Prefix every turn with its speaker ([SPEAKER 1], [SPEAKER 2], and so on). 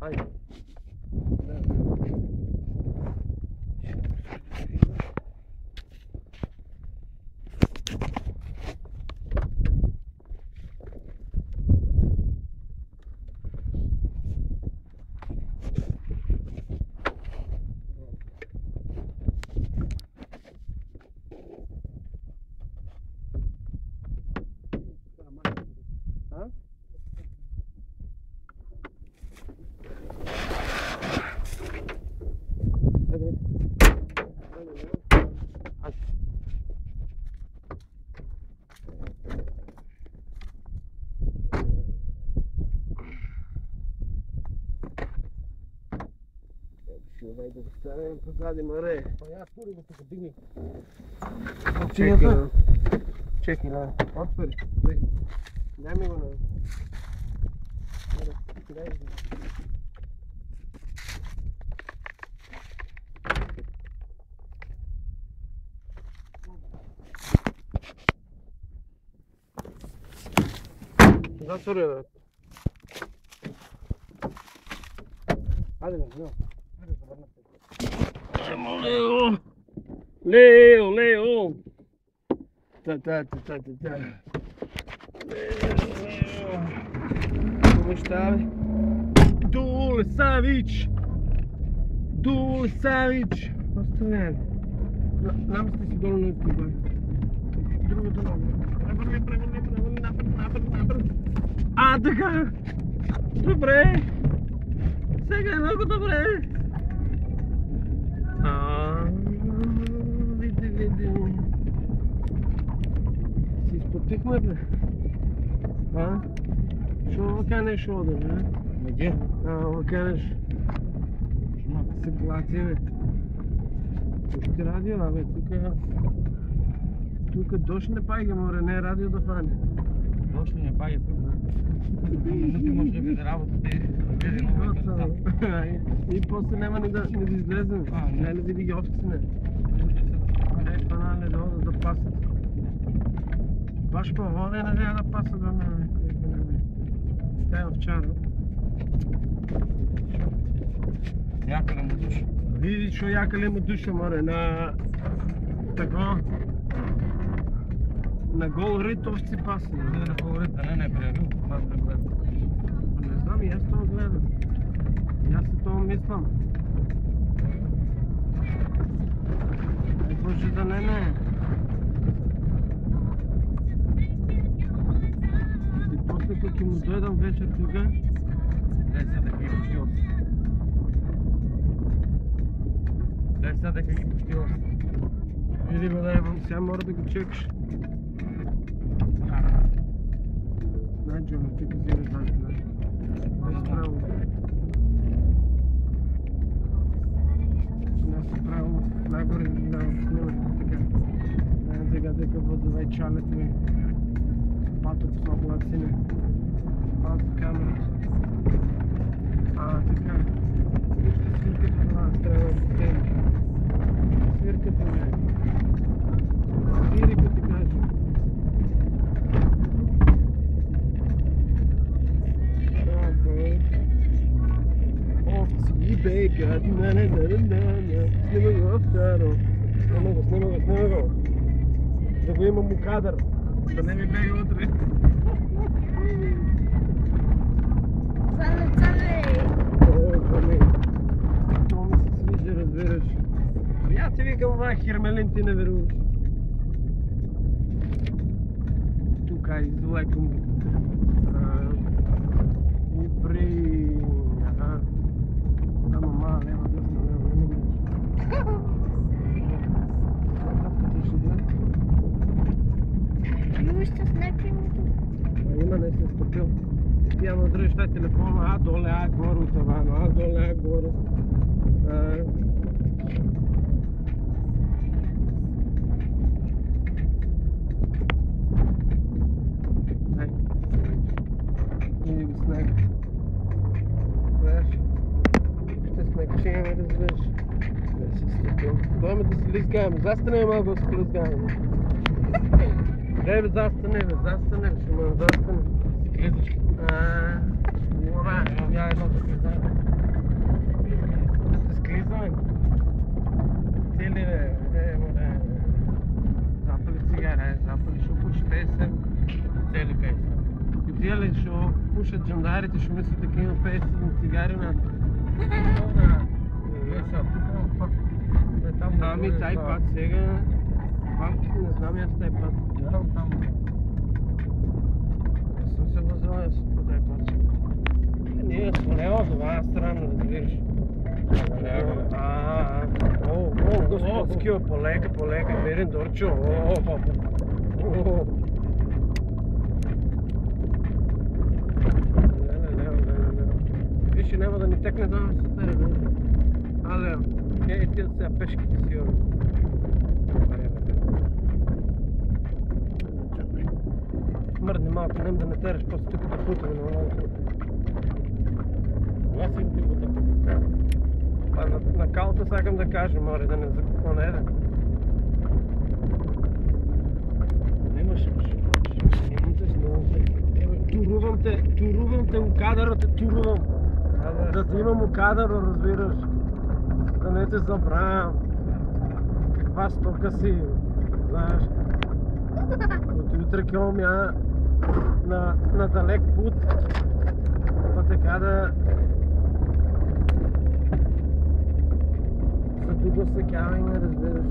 [SPEAKER 1] Айде. Дай да го ставим позади море.
[SPEAKER 2] Па я тури го тук, дигни.
[SPEAKER 1] Чекай, да. Отвори. Дай ми го на... Дай го. Затвори, бе. Хайде, бе, no. Leo! Leo! Та. Leo! Como está? Dule Savić! Оставяй. Намести си долу на това. Другото много. Напред. А, така! Добре! Сега е много добре! Види. Си изпотихме, бе? Що канеш ода, бе?
[SPEAKER 2] Где?
[SPEAKER 1] Канеш. Се плати, бе. Тук ти радио, бе, тук дощ не пайга, море, не е радио да фане.
[SPEAKER 2] Дощ ли не пайга тук? Минути може да види работата и да види много.
[SPEAKER 1] И после няма да излезем. Не ли види ги овците? Панале да пасат. Баш по вода не трябва да пасат до мене. Стая овчара.
[SPEAKER 2] Якъде му душа.
[SPEAKER 1] Види, що якъде му душа, море, на... Тако... На гол рит овци пасат.
[SPEAKER 2] Не на гол рит, да не е приявил. Аз да гледам.
[SPEAKER 1] Не знам, и аз това гледам. И аз се това мислям. Ай Боже да не. И после като му дойдам вечер тука...
[SPEAKER 2] Дай сега дека ги пусти овци.
[SPEAKER 1] Или бе да сега мора да го чекаш. Знай, Джоно, ти го взимаш даже. Без право. Аз право нагоре да снимаш така. Сега дека возовай чалет ми. Патот с облаците. Паз камерата. Така. Вижте свирката на нас трябва да стене. Свирката не. Свирика ти кажа. Овци, бейга, Снима го овцаро. Снима го. Да го имам у кадър. Да не ми бега утре.
[SPEAKER 3] Цале!
[SPEAKER 1] Това ми се свижда, разбираш. Я ти викам, ова Хермелин ти не веруваш. Тука излеком. И при... Ама мала, лева, дъсна, лева, не гледаш. Капката ще гледа.
[SPEAKER 3] Ще снепи ми тук.
[SPEAKER 1] Има, не се стопил. Тя ме дръжи тази телефона, доле, горе от тавана, доле, горе. Дай. Иди го снег. Знаеш? Ще снег, ще имаме да звеш. Не се стопил. Дойме да се лизгаем. Застане малко да се лизгаем. Дай бе, застане, ще ме застане.
[SPEAKER 2] Гледаш ли?
[SPEAKER 1] Я едно да се знае. пушат джандарите, ще мислят дека има 50 цигари на... Ами taj път сега... Не знам аз taj път. Не съм се възел по taj път. Ние сме от това страна, разбираш. Господскио, полека, мерен Дорчо. Виж, няма да ни текне да се търе. Але, ти от сега пешките си. Мърдни малко, нем да не тереш, после тук да путаме на малко.
[SPEAKER 2] Аз им ти бута.
[SPEAKER 1] На калата сакам да кажем, море, да не закупонеде.
[SPEAKER 2] Снимаш.
[SPEAKER 1] Турувам те у кадъра, те турувам. Да ти имам у кадъра, разбираш. Да не те забравям. Каква стока си, знаеш. От утре кълм я на далек пут. Па така да... За дуго се кяваме, разбираш.